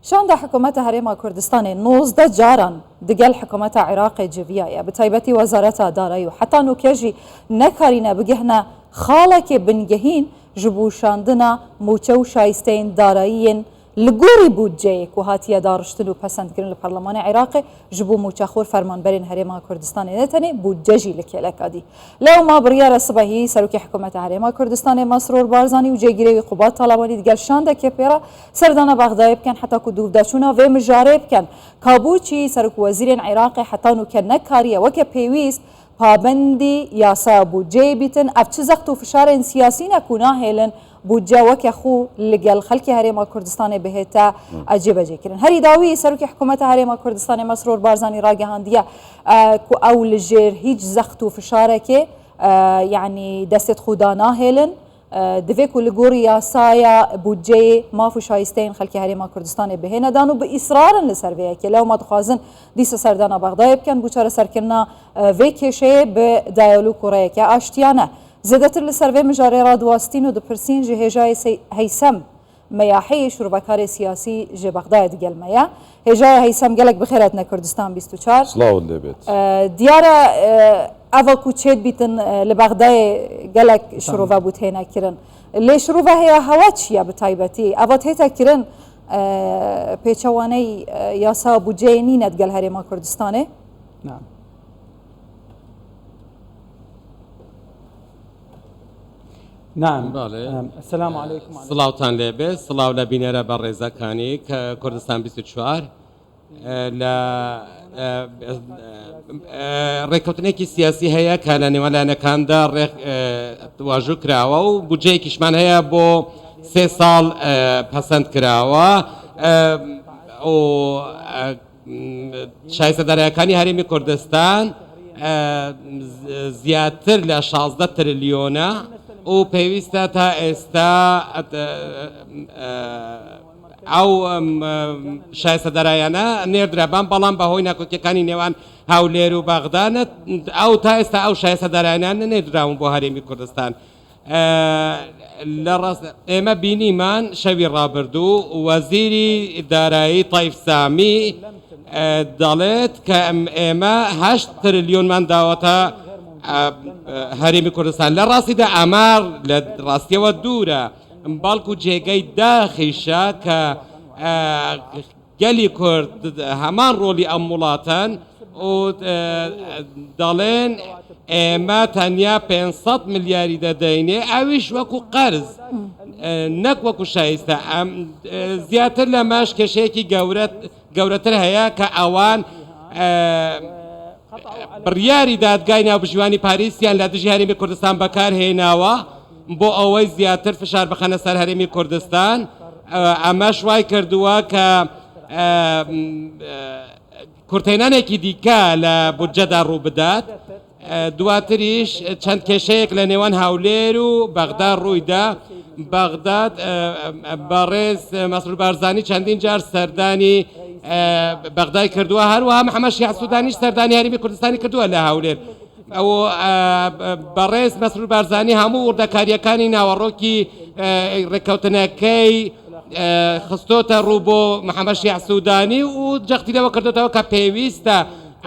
شاندا حکومت هرم کردستان 19 جاران دگل حکومت عراق جویایه بتایبتی وزارت دارایی و حتی نوکیجی نکارینه بگهنه خاله که بنگهین جبوشاندنا موچه و شایستین دارایین لگوری بودجه که هاتیه دارشتن و پسند کردن لپارلمان عراق جبو موچخور فرمانبرین هرم کردستان نتنی بودجه جی لکلکادی لو ما بریار صبحی سروک حکومت هرم کردستان مسرور بارزانی و جگیری قبات طالبانی دیگر شانده که پیرا سردان بغداد کن حتی که دودشونا و مجارب کن کابوچی سروک وزیر عراق حتی نو که نکاریه و که پیویست پابندی یاسا بودجه بیتن افچه زخت و فشار سیاسی نکونا هیلن بودجه وکه خو لگل خلک هرم کردستان بهتا عجیب کردن هری داوی سروک حکومت هرم کردستان مسرور بارزانی راگهاندیه کو اول جر هیچ زخت و فشاره که یعنی دست خودانا هیلن دویکو لگوری یاسایا بودجه مافو شایستین خلک هرم کردستان بهنا دانو به اصرار لسرویه که لو ما دخوازن دیس سردان بغداد بکن بوچار سرکرنا ویکشه به دیالوگ کوره که آشتیانه زیادتر لسروی مجاری را دواستین و دپرسین جهجای هیسم میاحی شروبکار سیاسی جه بغداد گل میا هجای هیسم گلک بخیرت نکردستان 24 سلاو لبیت دیاره اوا کوچید بیتن لبغداد گلک شروبه بود هینا کرن لی شروبه هیا هوا چیه بتایبتی اوا تیتا کرن پیچوانی یاسا بودجه نینت گل هرم کردستانه نعم نعم السلام عليكم صلاوتان لێبێ سڵاو لە بینەرە بە ڕێزەکانی کە کوردستان 24 لە ڕێککەوتنێکی سیاسی هەیە کە لە نێوانلایەنەکاندا واژوو کراوە و بودجەیەکیشمان هەیە بۆ 3 ساڵ پەسەند کراوە و شایستەدارایەکانی هەرێمی کوردستان زیاتر لە 16 تریلیۆنە و پێویستە تا ئێستا ئەو شایستەدارایانە نێردرابان بەڵام بەهۆی ناکۆکیەکانی نێوان هەولێر و بەغداد ئەو تا ئێستا ئەو شایستەدارایانە نێردراون بۆ هەرێمی کوردستان لە ڕاست ئێمە بینیمان شەوی ڕابردوو وەزیری دارایی تایف سامی دەڵێت کە ئێمە 8 تریلیۆنمان داوەتە هەرێمی کوردستان لە ڕاستیدا ئامار لە ڕاستیەوە دوورە باڵکو جێگەی داخیشە کە گەلی کورد هەمان ڕۆلی ئەم وڵاتەن و دەڵێن ئێمە تەنیا 500 ملیاری دەدەینێ ئەویش وەکو قەرز نەک وەکو شایستە زیاتر لەمەش کێشەیەکی گەورەتر هەیە کە ئەوان بڕیاری دادگای ناوبژیوانی پاریسیان لە دژی هەرێمی کوردستان بەکار هێناوە بۆ ئەوەی زیاتر فشار بخەنە سەر هەرێمی کوردستان ئەمەش وای کردووە کە کورتێنانێکی دیکە لە بودجەدا ڕوو بدات دواتریش چەند کێشەیەک لە نێوان هەولێر و بەغداد ڕوویدا بەغداد بەڕێز مەسرور بارزانی چەندین جار سەردانی بەغدای کردووە هەروەها محەممەد شیع سوودانیش سەردانی هەرێمی کوردستانی کردووە لە هەولێر ئەو بەڕێز مەسرور بارزانی هەموو وردەکاریەکانی ناوەڕۆکی ڕێککەوتنەکەی خستۆتە ڕوو بۆ محەممەد شیع سوودانی و جەختی لەوە کردوتەوە کە پێویستە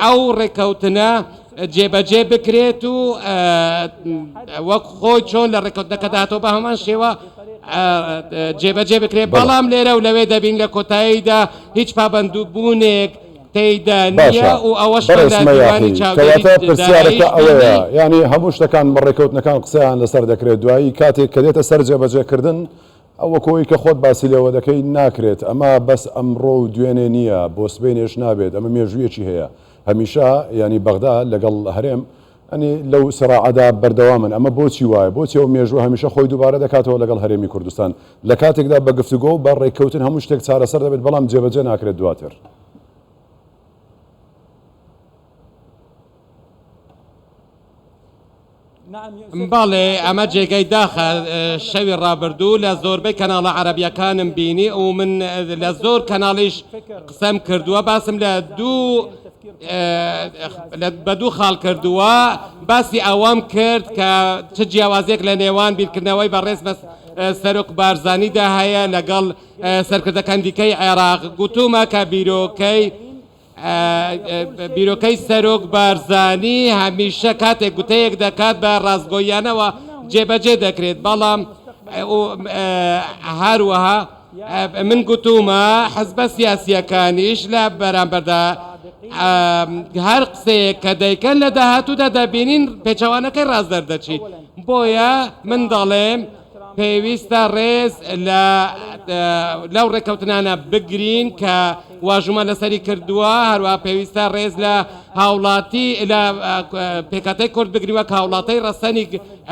ئەو ڕێککەوتنە جێبەجێ بکرێت و وەک خۆی چۆن لە ڕێککەوتنەکە داهاتەوە بە هەمان شێوە جێبەجێ بکرێت بەڵام لێرە و لەوێ دەبین لە کۆتاییدا هیچ پابندبوونێک تێیدا نییە و ئەوەش پرسیارەکە ئەوەیە ینی هەموو شتەکان ڕێککەوتنەکان قسەیان لەسەر دەکرێت دوایی کاتێک کە دێتە سەر جێبەجێکردن ئەوە کۆی کە خۆت باسی لەوە دەکەی ناکرێت ئەمە بەس ئەمڕۆ و دوێنێ نییە بۆ سبەی نێش نابێت ئەمە مێژوویەکی هەیە هەمیشە ینی بەغداد لەگەڵ هەرێم ئەنی لەو سەراعەدا بەردەوامن ئەمە بۆچی وایە بۆچی ئەو مێژووە هەمیشە خۆی دووبارە دەکاتەوە لەگەڵ هەرێمی کوردستان لە کاتێکدا بە گفتوگۆ و بە ڕێککەوتن هەموو شتێک چارەسەر دەبێت بەڵام جێبەجێ ناکرێت دواتر باڵێ ئەمە جێگەی داخە شەوی ڕابردوو لە زۆربەی کەناڵە عەرەبیەکانم بینی و من لە زۆر کەناڵیش قسەم کردووە باسم لە بە دوو خاڵ کردووە باسی ئەوەم کرد کە چ جیاوازێک لە نێوان بیرکردنەوەی بەڕێز سەرۆک بارزانیدا هەیە لەگەڵ سەرکردەکان دیکەی عێراق گوتومە کە بیرۆکەی سەرۆک بارزانی هەمیشە کاتێک گوتەیەک دەکات بە ڕاستگۆیانەوە جێبەجێ دەکرێت بەڵام هەروەها من گوتومە حزبە سیاسیەکانیش لە بەرامبەردا هەر قسەیەک کە دەیکەن لە داهاتوودا دەبینین پێچەوانەکەی ڕاست دەردەچیت بۆیە من دەڵێم پێویستە ڕێز لەو ڕێکەوتنانە بگرین کە واژومە لەسەری کردووە هەروە پێویستە ڕێز لە هاوڵاتی لە پێکاتەی کورد بگریوە کە هاوڵاتەی ڕەسەنی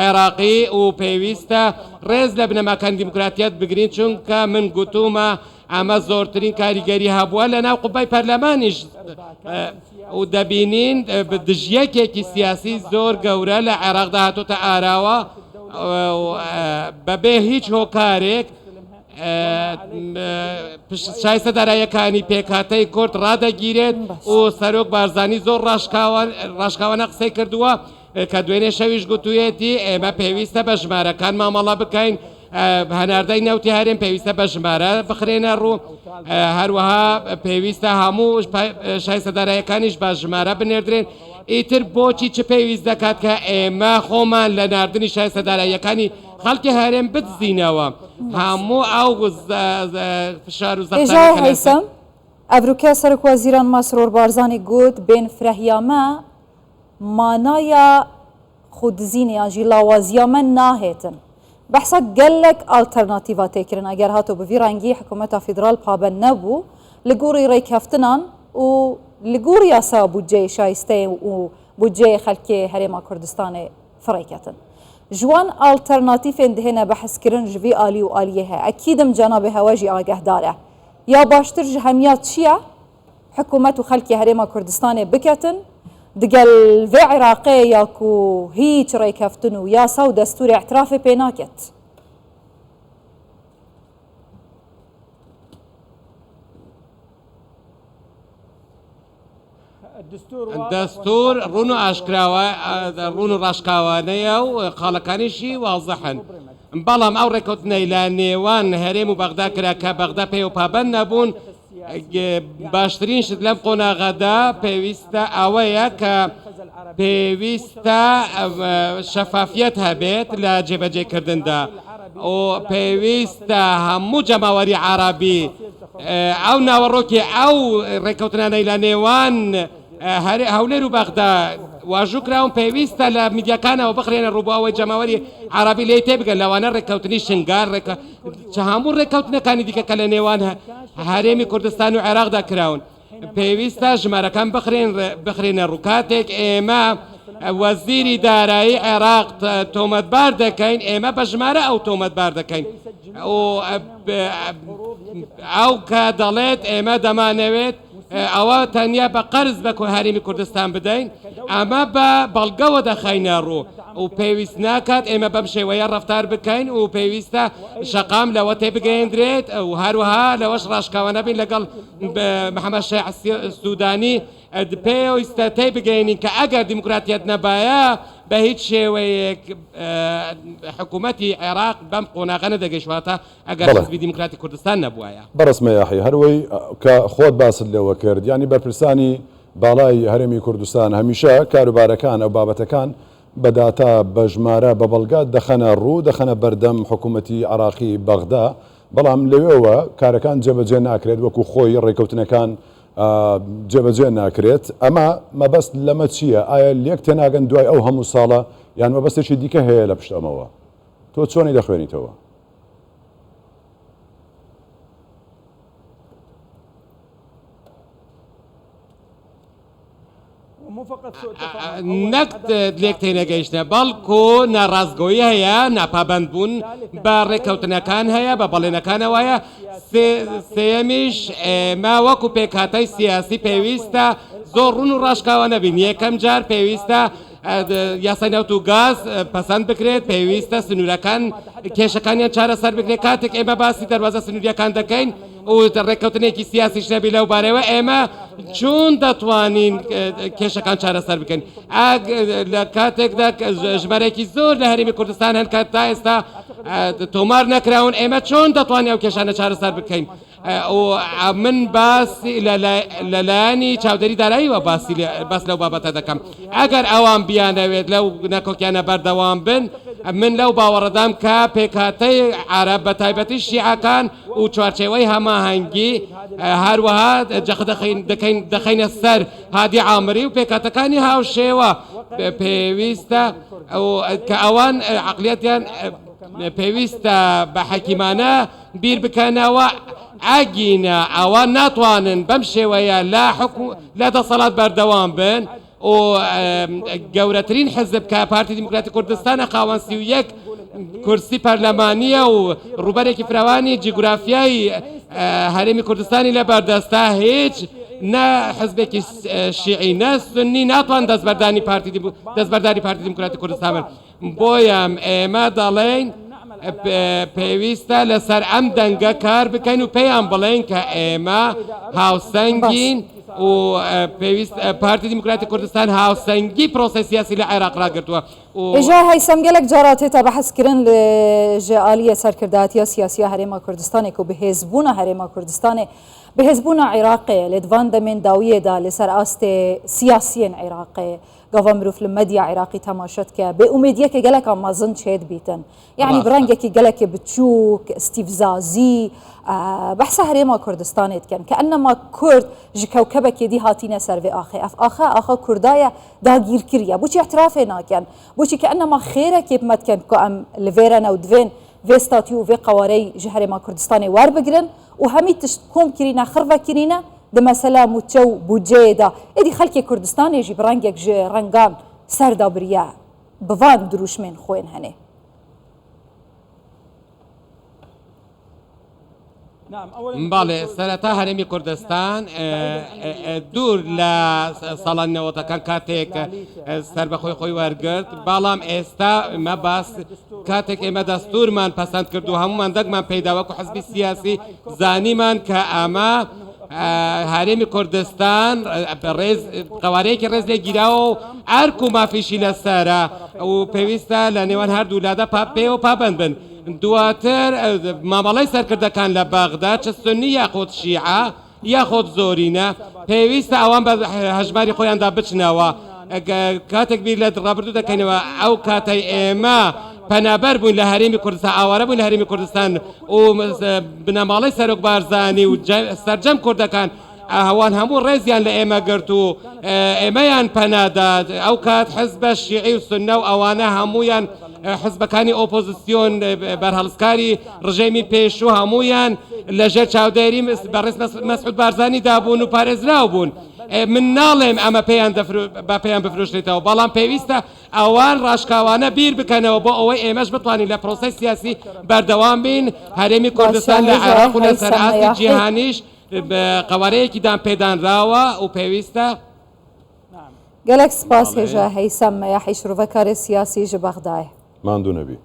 عێراقی و پێویستە ڕێز لە بنەماکان دیموکراتیەت بگرین چونکە من گوتومە ئەمە زۆرترین کاریگەری هەبووە لە ناو قوبای پەرلەمانیش و دەبینین دژیەکێکی سیاسی زۆر گەورە لە عێراقدا هاتوتە ئاراوە بەبێ هیچ هۆکارێک شایستە داراییەکانی پێکاتەی کورد ڕادەگیرێت و سەرۆک بارزانی زۆر ڕاشکاوانە قسەی کردووە کە دوێنێ شەویش گوتوویەتی ئێمە پێویستە بە ژمارەکان مامەڵە بکەین هەناردەی نەوتی هەرێم پێویستە بە ژمارە بخرێنە ڕوو هەروەها پێویستە هەموو شایستە داراییەکانیش بە ژمارە بنێردرێن ئیتر بۆچی چ پێویست دەکات کە ئێمە خۆمان لە ناردنی شایستە داراییەکانی خەڵکی هەرێم بدزینەوە هەموو ئەو فشار و هەیسەم ئەڤروکە سەرۆک وەزیران مەسرۆر بارزانی گوت بێن فرەهیامە مانایە خودزینی یانجی لاوازیامە ناهێتن بەحسە گەلێک ئالتەرناتیڤا تێکردن ئەگەر هاتۆ بڤی ڕەنگی حکوومەتە فیدرال پابەند نەبوو لە گۆڕی ڕێککەفتنان و لە گۆڕ یاسا بودجێ شایستەی و بودجێ خەلکێ هەرێما کوردستانی فڕێکەتن جوان ئالتەرناتیفێن دهێنە بەحسکردن ژوی ئالی و ئالیە هەیە ئەکیدم جەنابێ هەواژی ئاگەهدارە یا باشتر ji hemiya çiye hikûmet û xelkê herêma Kurdistanê biketin digel vê Iraqê ya ku hîç rêkeftin û yasa û destûrê ihtirafê pê naket. دەستور ڕوون و ئاشکراوە ڕوون و ڕاشکاوانەیە و خاڵەکانیشی وازەحن بەڵام ئەو ڕێکوتنەی لە نێوان هەرێم و بەغدا کرا کە بەغدا پێ و پابەند نەبوون باشترین شت لەم قۆناغەدا پێویستە ئەوەیە کە پێویستە شەفافیەت هەبێت لە جێبەجێکردندا و پێویستە هەموو جەماوەری عربی ئەو ناوەڕۆکی ئەو ڕێکەوتنانەی لە نێوان هەولێر و بەغدا واژوو کراون پێویستە لە میدیاکانەوە بخرێنە ڕووباوەی جەماوەری عربی لێ تێبگەن لەوانە ڕێکەوتنی شنگار هەموو ڕێکەوتنەکانی دیکە کە لە نێوان هەرێمی کوردستان و عێراقدا کراون پێویستە ژمارەکان بخرێنە ڕووکاتێک ئێمە وەزیری دارایی عێراق تۆمەتبار دەکەین ئێمە بە ژمارە ئەو تۆمەتبار دەکەین ئەو کە دەڵێت ئێمە دەمانەوێت ئەوە تەنیا بە قەرز بە هەرێمی کوردستان بدەین ئەمە بە بەڵگەوە دەخینە ڕوو و پێویست ناکات ئێمە بەم شێوەیە ڕەفتار بکەین و پێویستە شەقام لەوە تێبگەیەندرێت و هەروەها لەوەش ڕاشکاوانە بین لەگەڵ محەممەد شێع سوودانی پێویستە تێبگەینین کە ئەگەر دیموکراتیەت نەبایە بە هیچ شێوەیەک حکوومەتی عێراق بەم قۆناغە نەدەگەیشتواتە ئەگەر حزبی دیموکراتی کوردستان نەبووایە بەڕسمە یاحی هەروەی کە خۆت باست لەوە کرد ینی بەرپرسانی باڵای هەرێمی کوردستان هەمیشە کاروبارەکان ئەو بابەتەکان بەداتا بە ژمارە بە بەڵگات دەخەنە ڕوو دەخەنە بەردەم حکوومەتی عراقی بەغدا بەڵام لەوێەوە کارەکان جێبەجێ ناکرێت وەکو خۆی ڕێکەوتنەکان جێبەجێ ناکرێت ئەمە مەبەست لەمە چییە؟ ئایا لێک تێناگەن دوای ئەو هەموو ساڵە یان مەبەستێکی دیکە هەیە لە پشتەمەوە تۆ چۆنی دەخوێنیتەوە؟ نەک لێک تێنەگەیشتە بەڵکو ناڕازگۆیی هەیە ناپابند بوون بە ڕێکەوتنەکان هەیە بە بەڵێنەکانەوەیە سێمیش ئێمە وەکو پێکهاتەی سیاسی پێویستە زۆر ڕوون و ڕاشکاوە نەبین یەکەم جار پێویستە یاسای نەوت و گاز پەسەند بکرێت پێویستە سنوورەکان کێشەکانیان چارەسەر بکرێت کاتێک ئێمە باسی دەواازە سنووریەکان دەکەین و ڕێکەوتنێکی سیاسیش نەبی لەو بارەوە ئێمە چۆن دەتوانین کێشەکان چارەسەر بکەین لە کاتێکدا ژمارەیەکی زۆر لە هەرێمی کوردستان هەن کات تا ئێستا تۆمار نەکراون ئێمە چۆن دەتوانین ئەو کێشانە چارەسەر بکەین و من باسی لەلایەنی چاودێری داراییوە باس لەو بابەتە دەکەم ئەگەر ئەوان بیانەوێت لەو نەکۆکیانە بەردەوام بن من لەو باوەڕدام کە پێکاتەی عرب بە تایبەتی شیعەکان و چوارچێوەی هەماهەنگی هەروەها دەخینە سەر هادی عامری و پێکاتەکانی هاوشێوە پێویستە کە ئەوان عقلیەتیان پێویستە بە حەکیمانە بیر بکەنەوە ئاگینە ئەوان ناتوانن بەم شێوەیە لا دەسەڵات بەردەوام بن و گەورەترین حزب کە پارتی دیموکراتی کوردستانە خاوەن 31 کورسی پەرلەمانیە و ڕوبەرێکی فراوانی جیگرافیایی هەرێمی کوردستانی لە بەردەستا هیچ نە حزبێکی شیعی نە سنی ناتوان دەستبەرداری پارتی دیموکراتی کوردستان بن بۆیە ئێمە دەڵێن پێویستە لەسەر ئەم دەنگە کار بکەین و پێیان بڵێن کە ئێمە هاوسەنگین و پێویست پارتی دیموکراتی کوردستان هاوسەنگی پرۆسەی سیاسی لە عێراق ڕاگرتووە ئێژا هەیسەم گەلێک جارات هێتا بەحەزکردن لە ژێئالیە سەرکردایەتیە سیاسیە هەرێما کوردستانێک و بەهێزبوونە هەرێما کوردستانێ بەهێزبوونە عێراقێ لێدوان دەمێن داویەدا لەسەر ئاستێ سیاسیên عێراقێ گەڤە مرۆڤ لە مەدیا عێراقی تەماشەت کە بێ ئومێدیەکە گەلێکە مەزن چێت بیتن یعنی بڕەنگێکی گەلێکی بچووک استیڤزازی بەحسە هەرێما کوردستانێت کەن کە ئەنەما کورد ji کەوکەبەکێ دی هاتینە سەر vê ئاخێ ئاخە کوردایە داگیرکریە بۆچی احترافێ ناکەن بۆچی کە ئەنەما خێرەکێ بمەتکەن کە ئەم لەڤێرەنە و دوێن vê ستاتی و vê قەوارەی ji هەرێما کوردستانê وەربگرن و هەمی تشت کۆم kirîne xirve kirîne di mesela mûçe û bûceyê da êdî xelkê Kurdistanê jî bi rengek ji rengan serda biriye bi van dirûşmên xwên hene. باڵێ سەرەتا هەرێمی کوردستان دوور لە ساڵان نەوەتەکان کاتێک سەر بەخۆی خۆی وەرگرت بەڵام ئێستا مە باس کاتێک ئێمە دەستورمان پەسەند کرد و هەمومان دەگمان پەیداوەکو حزبی سیاسی زانیمان کە ئەمە هەرێمی کوردستان قوارەیەکی ڕێز لێ گیراوە و ئەرک و مافیشی لەسەرە و پێویستە لە نێوان هەردوو لادە پێوە پابند بن دواتر مامەڵەی سەرکردەکان لە بەغدا چ سنی یاخۆت شیعە یاخۆت زۆرینە پێویستە ئەوان بە هەژماری خۆیاندا بچنەوە کاتێک بیر لە ڕابردوو دەکەینەوە ئەو کاتەی ئێمە پەنابەر بووین لە هەرێمی کوردستان ئاوارە بووین لە هەرێمی کوردستان و بنەماڵەی سەرۆک بارزانی و سەرجەم کوردەکان ئەوان هەموو ڕێزیان لە ئێمە گرت و ئێمەیان پەنادات ئەو کات حزبە شیعی و سنە و ئەوانە هەمویان حزبەکانی ئۆپۆزیسیۆن بەرهەڵسکاری ڕژێمی پێشوو هەمویان لەژێر چاودێری بەڕێز مەسعود بارزانی دابوون و پارێزراو بوون من ناڵێم ئەمە پێیان بفرۆشرێتەوە بەڵام پێویستە ئەوان ڕاشکاوانە بیر بکەنەوە بۆ ئەوەی ئێمەش بتوانین لە پرۆسەی سیاسی بەردەوام بین هەرێمی کوردستان لە عێراق و لە سەرئاستی جیهانیش قوارەیەکی دام پێدانراوە و پێویستە گەلێک سپاس هێژە هەیسەم یاحی شروڤەکاری سیاسی ji بەغدایە ماندوو نەبی